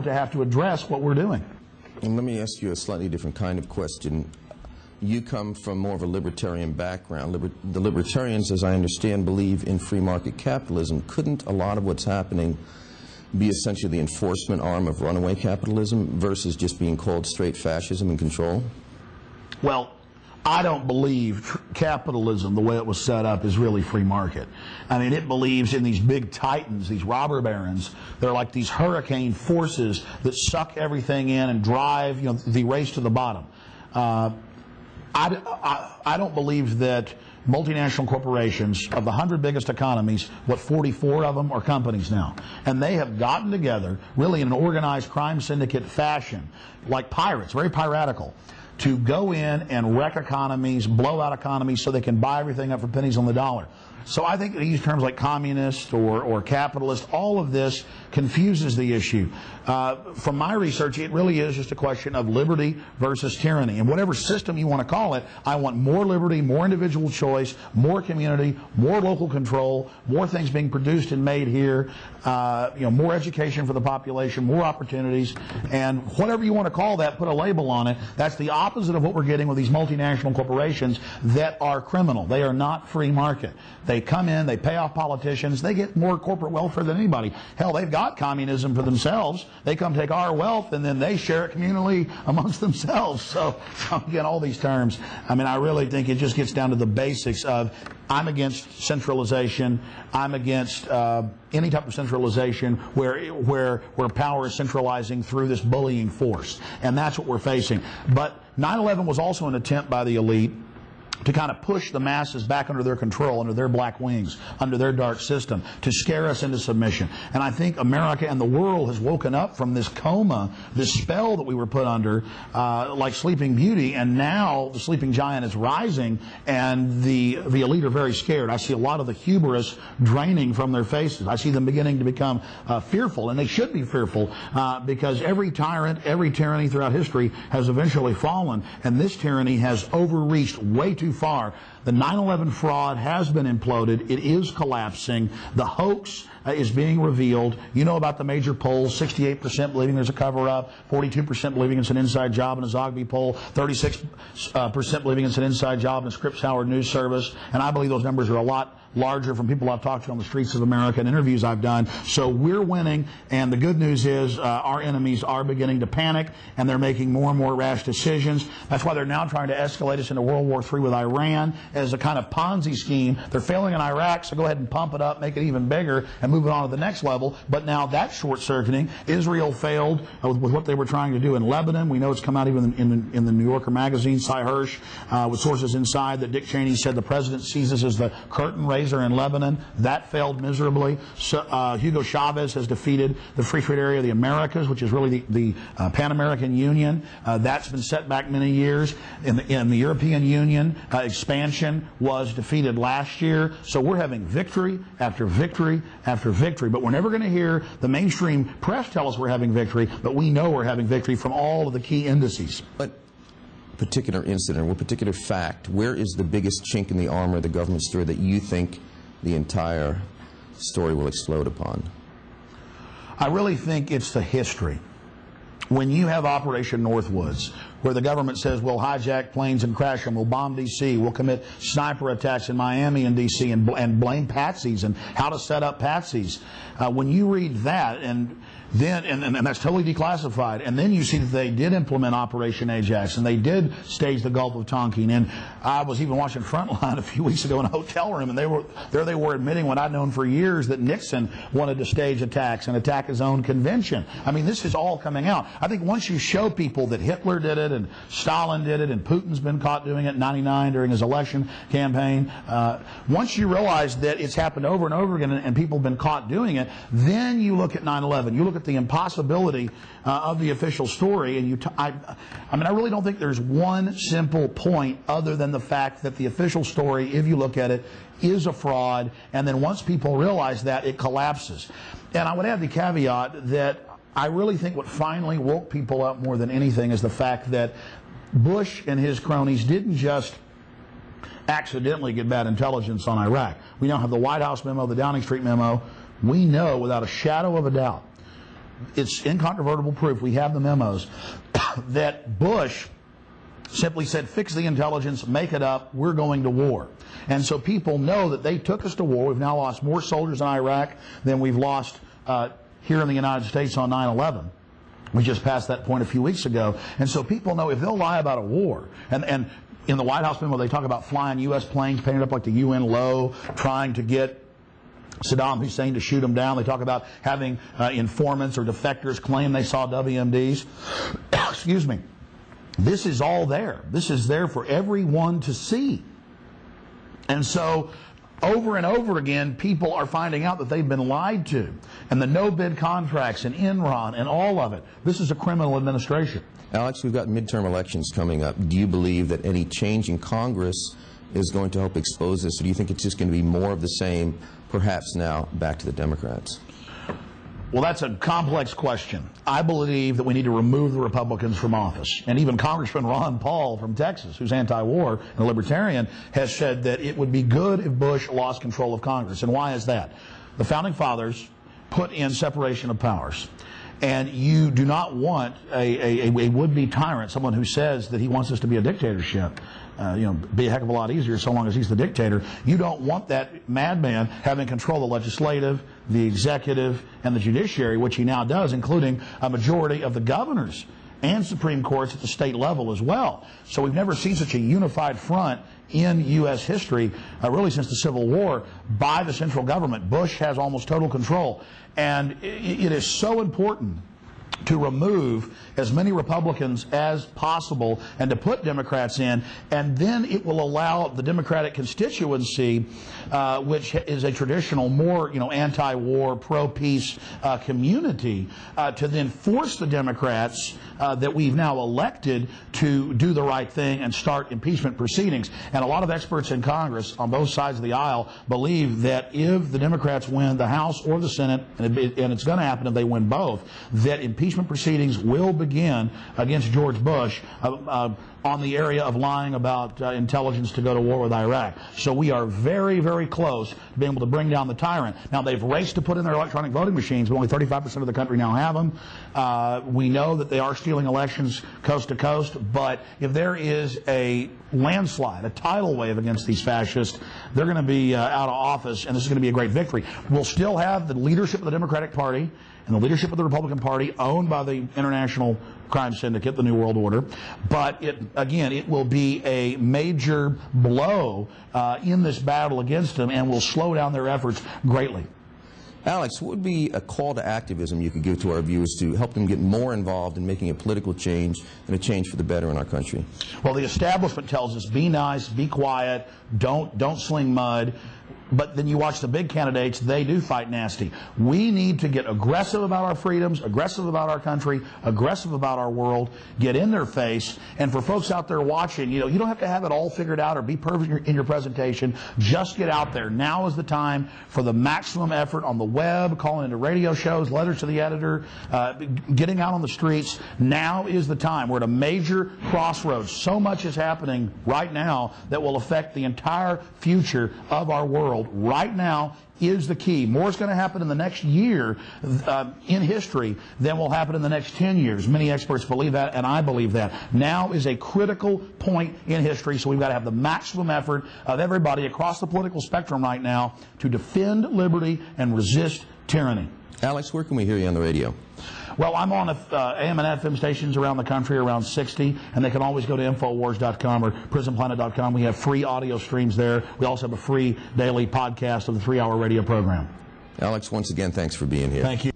to have to address what we're doing. And let me ask you a slightly different kind of question. You come from more of a libertarian background. The libertarians, as I understand, believe in free market capitalism. Couldn't a lot of what's happening be essentially the enforcement arm of runaway capitalism versus just being called straight fascism and control? Well, I don't believe capitalism, the way it was set up, is really free market. I mean, it believes in these big titans, these robber barons. They're like these hurricane forces that suck everything in and drive, the race to the bottom. I don't believe that multinational corporations, of the 100 biggest economies, 44 of them are companies now. And they have gotten together, really in an organized crime syndicate fashion, like pirates, very piratical, to go in and wreck economies, blow out economies so they can buy everything up for pennies on the dollar. So I think that these terms like communist or capitalist, all of this confuses the issue. From my research, it really is just a question of liberty versus tyranny. And whatever system you want to call it, I want more liberty, more individual choice, more community, more local control, more things being produced and made here, more education for the population, more opportunities, and whatever you want to call that, put a label on it. That's the opposite of what we're getting with these multinational corporations that are criminal. They are not free market. They come in, they pay off politicians, they get more corporate welfare than anybody. Hell, they've got communism for themselves. They come take our wealth and then they share it communally amongst themselves. So again, all these terms, I mean, I really think it just gets down to the basics of I'm against centralization. I'm against any type of centralization where power is centralizing through this bullying force. And that's what we're facing. But 9/11 was also an attempt by the elite to kind of push the masses back under their control, under their black wings, under their dark system, to scare us into submission. And I think America and the world has woken up from this coma, this spell that we were put under, like Sleeping Beauty, and now the sleeping giant is rising, and the elite are very scared. I see a lot of the hubris draining from their faces. I see them beginning to become fearful, and they should be fearful, because every tyrant, every tyranny throughout history has eventually fallen, and this tyranny has overreached way too far. The 9/11 fraud has been imploded. It is collapsing. The hoax is being revealed. You know about the major polls: 68% believing there's a cover-up, 42% believing it's an inside job in a Zogby poll, 36% believing it's an inside job in a Scripps Howard News Service, and I believe those numbers are a lot larger from people I've talked to on the streets of America and interviews I've done. So we're winning, and the good news is our enemies are beginning to panic, and they're making more and more rash decisions. That's why they're now trying to escalate us into World War III with Iran as a kind of Ponzi scheme. They're failing in Iraq, so go ahead and pump it up, make it even bigger, and move it on to the next level. But now that's short-circuiting. Israel failed with what they were trying to do in Lebanon. We know it's come out even in the New Yorker magazine, Cy Hirsch, with sources inside, that Dick Cheney said the president sees this as the curtain raiser in Lebanon. That failed miserably. So, Hugo Chavez has defeated the Free Trade Area of the Americas, which is really the Pan-American Union. That's been set back many years. In the European Union, expansion was defeated last year. So we're having victory after victory after victory. But we're never going to hear the mainstream press tell us we're having victory, but we know we're having victory from all of the key indices. But particular incident or particular fact, where is the biggest chink in the armor of the government story that you think the entire story will explode upon? I really think it's the history. When you have Operation Northwoods, where the government says we'll hijack planes and crash them, we'll bomb D.C., we'll commit sniper attacks in Miami and D.C. and blame patsies and how to set up patsies. When you read that, and that's totally declassified, and then you see that they did implement Operation Ajax, and they did stage the Gulf of Tonkin. And I was even watching Frontline a few weeks ago in a hotel room, and they were admitting what I'd known for years, that Nixon wanted to stage attacks and attack his own convention. I mean, this is all coming out. I think once you show people that Hitler did it, and Stalin did it, and Putin's been caught doing it in '99 during his election campaign, once you realize that it's happened over and over again, and people have been caught doing it, then you look at 9/11. You look at the impossibility of the official story, and I really don't think there's one simple point other than the fact that the official story, if you look at it, is a fraud, and then once people realize that, it collapses. And I would add the caveat that I really think what finally woke people up more than anything is the fact that Bush and his cronies didn't just accidentally get bad intelligence on Iraq. We now have the White House memo, the Downing Street memo. We know without a shadow of a doubt it's incontrovertible proof, we have the memos, that Bush simply said, fix the intelligence, make it up, we're going to war. And so people know that they took us to war. We've now lost more soldiers in Iraq than we've lost here in the United States on 9/11. We just passed that point a few weeks ago. And so people know if they'll lie about a war, and in the White House memo they talk about flying U.S. planes painted up like the UN logo, trying to get Saddam Hussein to shoot them down. They talk about having informants or defectors claim they saw WMDs. Excuse me. This is all there. This is there for everyone to see. And so over and over again, people are finding out that they've been lied to. And the no-bid contracts and Enron and all of it. This is a criminal administration. Alex, we've got midterm elections coming up. Do you believe that any change in Congress is going to help expose this, or do you think it's just going to be more of the same, perhaps now back to the Democrats? Well, that's a complex question. I believe that we need to remove the Republicans from office. And even Congressman Ron Paul from Texas, who's anti-war and a libertarian, has said that it would be good if Bush lost control of Congress. And why is that? The Founding Fathers put in separation of powers. And you do not want a would-be tyrant, someone who says that he wants this to be a dictatorship. Be a heck of a lot easier so long as he's the dictator. You don't want that madman having control of the legislative, the executive, and the judiciary, which he now does, including a majority of the governors and Supreme Courts at the state level as well. So we've never seen such a unified front in U.S. history, really since the Civil War, by the central government. Bush has almost total control. And it is so important to remove as many Republicans as possible and to put Democrats in, and then it will allow the Democratic constituency, which is a traditional, more anti-war, pro-peace community, to then force the Democrats that we've now elected to do the right thing and start impeachment proceedings. And a lot of experts in Congress on both sides of the aisle believe that if the Democrats win the House or the Senate, and it's going to happen if they win both, that impeachment proceedings will begin against George Bush on the area of lying about intelligence to go to war with Iraq. So we are very, very close to being able to bring down the tyrant. Now, they've raced to put in their electronic voting machines, but only 35% of the country now have them. We know that they are stealing elections coast to coast, but if there is a landslide, a tidal wave against these fascists, they're going to be out of office, and this is going to be a great victory. We'll still have the leadership of the Democratic Party and the leadership of the Republican Party owned by the international crime syndicate, the New World Order. But it will be a major blow in this battle against them and will slow down their efforts greatly. Alex, what would be a call to activism you could give to our viewers to help them get more involved in making a political change and a change for the better in our country? Well, the establishment tells us, be nice, be quiet, don't sling mud. But then you watch the big candidates, they do fight nasty. We need to get aggressive about our freedoms, aggressive about our country, aggressive about our world, get in their face. And for folks out there watching, you don't have to have it all figured out or be perfect in your presentation. Just get out there. Now is the time for the maximum effort on the web, calling into radio shows, letters to the editor, getting out on the streets. Now is the time. We're at a major crossroads. So much is happening right now that will affect the entire future of our world. Right now is the key. More is going to happen in the next year in history than will happen in the next 10 years. Many experts believe that, and I believe that. Now is a critical point in history, so we've got to have the maximum effort of everybody across the political spectrum right now to defend liberty and resist tyranny. Alex, where can we hear you on the radio? Well, I'm on AM and FM stations around the country, around 60, and they can always go to Infowars.com or PrisonPlanet.com. We have free audio streams there. We also have a free daily podcast of the 3-hour radio program. Alex, once again, thanks for being here. Thank you.